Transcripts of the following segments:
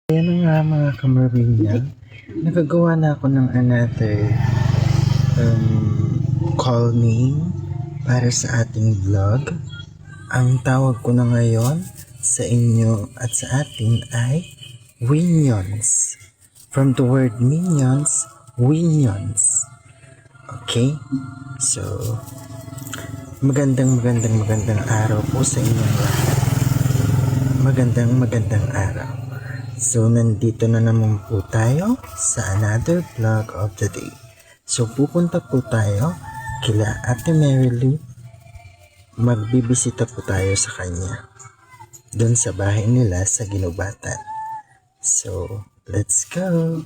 Ayan na nga mga kamarina, nagagawa na ako ng another call name para sa ating vlog. Ang tawag ko na ngayon sa inyo at sa atin ay Winions. From the word minions, Winions. Okay? So, magandang araw po sa inyong lahat. Magandang araw. So, nandito na naman po tayo sa another vlog of the day. So, pupunta po tayo kila Ate Marilu. Magbibisita po tayo sa kanya doon sa bahay nila sa Ginubatan. So, let's go!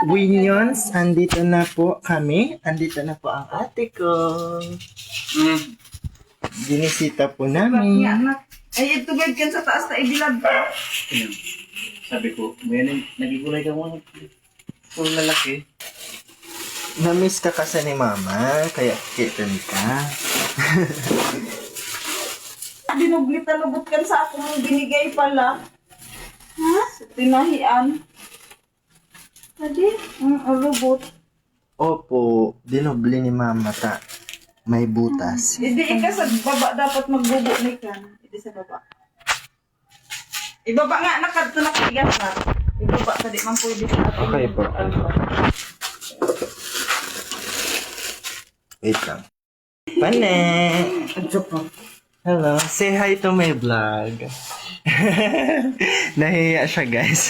Winions, andito na po kami. Andito na po ang ate ko. Ginisita po namin. Ay, ito guys, yan sa taas na ibilad pa. Sabi ko, ngayon, nagigulay ka mo. Puro lalaki. Namiss ka kasi ni mama, kaya kitten ka. Binuglit na lubot kan sa akong binigay pala. Ha? Sa tinahian. Adi? Lubot. Opo, dinobli ni mama ta. May butas. Hindi ka sa baba dapat magbubo ni ka. Hindi sa baba. Ibaba nga, nakadto na kigas na. Ibaba ka di man pwede sa atin. Okay po. Wait lang. Pane! Hello, say hi to my vlog. Nahiya siya, guys.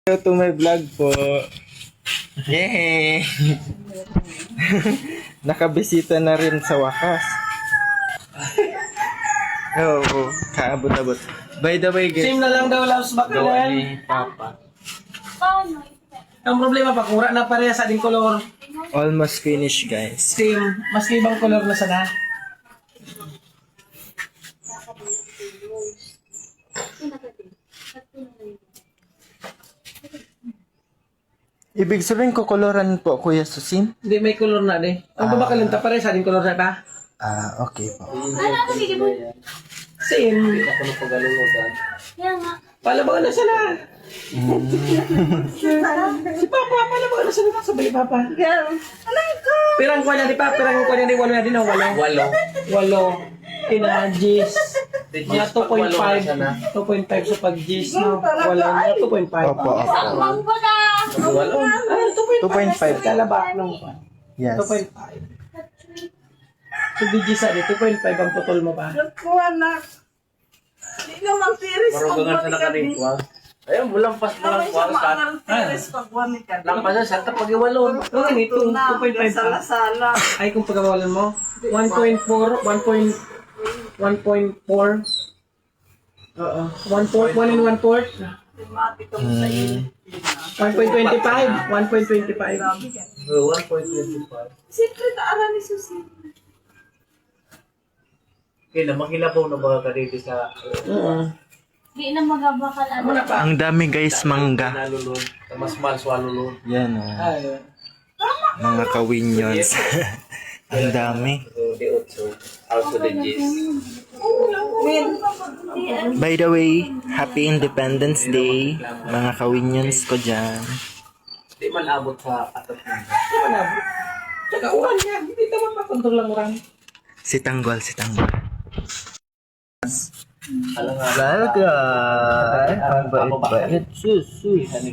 Hello to my vlog po. Yay! Nakabisita na rin sa wakas. Oo, kaabot-abot. By the way, guys. Same na lang daw, Loves Gawa Bakalan. ni Papa. Ang problema, pakura na pareha sa ating color. Almost finished, guys. Same, maski ibang color na sana. Ibig sabihin ko koloran po, Kuya Susim? Hindi, may color na de. Ang Bakalan ta pareha sa ating color na ta. Ah, okay po. Same. Ako na pag-alunod. Palabagan na sana. Si Papa, palabagan na sana sa bali Papa. Girl, alam ko. Pirang kwa niya di pa, pirang kwa niya di, walo na din, walo. Walo. Kinajis. Mga 2.5. 2.5 sa pag-jis, no? Wala na, 2.5. Opo, opo. Walo. 2.5. Kalaba ng kwa. Yes. 2.5. So, BG sa di, 2.5 ang putol mo ba? Naku, anak. Di naman tiris Marugangan sa nakaringkwag. Ayun, lampas mo lang Naman siya kwa sa... maangang tiris pagwani ka. Lampas na sa tapag iwalon. Oo, ito, 2.5 pa. Sala-sala. Ay, kung pagkawalan mo, 1.4, 1.4. Oo. 1 and 1/4. Mati ka mo sa iyo. 1.25. 1.25. 1.25. Siyempre, taaran ni Susi. Okay na, makilabaw na ba ka dito sa... Oo. Di na magabakal ano. Muna pa. Ang dami, guys, mangga. Nalulod. Mas swalulod. Yan, oh. Ay. Mga ka-winions. Ang dami. The otso. Also the gist. By the way, Happy Independence Day, mga ka-winions ko dyan. Di man abot sa atas mo. Di man abot. Tsaka uran yan. Hindi naman makontrol lang uran. Si Tanggol, si Tanggol. Alam nga. Balgay! Ang bait-bait. Sus, sus, sus.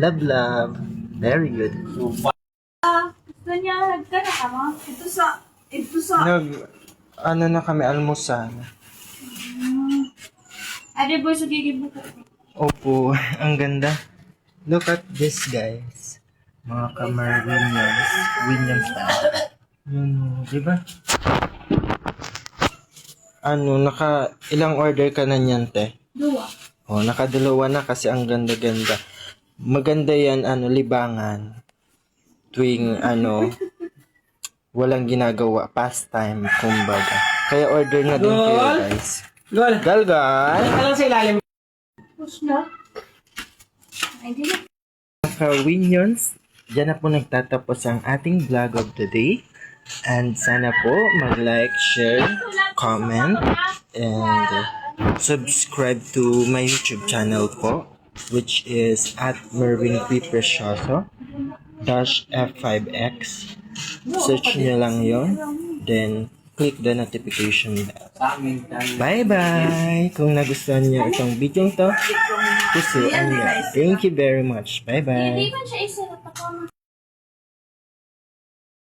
Love, love. Very good. Gusto niya ka na kamo? Ito sa... Ano na kami, almusan. Ade boy so gigibuko. Opo, ang ganda. Look at this, guys. Mga ka-Winions. Winions na. Di ba? Ano, ilang order ka na niyan, te? Dua. Oh, nakadalawa na kasi ang ganda-ganda. Maganda yan, libangan. Tuwing, walang ginagawa, pastime, kumbaga. Kaya order na din kayo, guys. Gol. Galgal! Ano ka lang sa ilalim? Push na. Ay di na. Ka-Winions, dyan na po nagtatapos ang ating vlog of the day. And sana po mag-like, share, comment, and subscribe to my YouTube channel po, which is at Merwin P. Precioso -F5X. Search nyo lang yon, then click the notification bell. Sa amin. Bye-bye! Kung nagustuhan nyo itong video to, pusuan nyo. Thank you very much. Bye-bye! Hindi man siya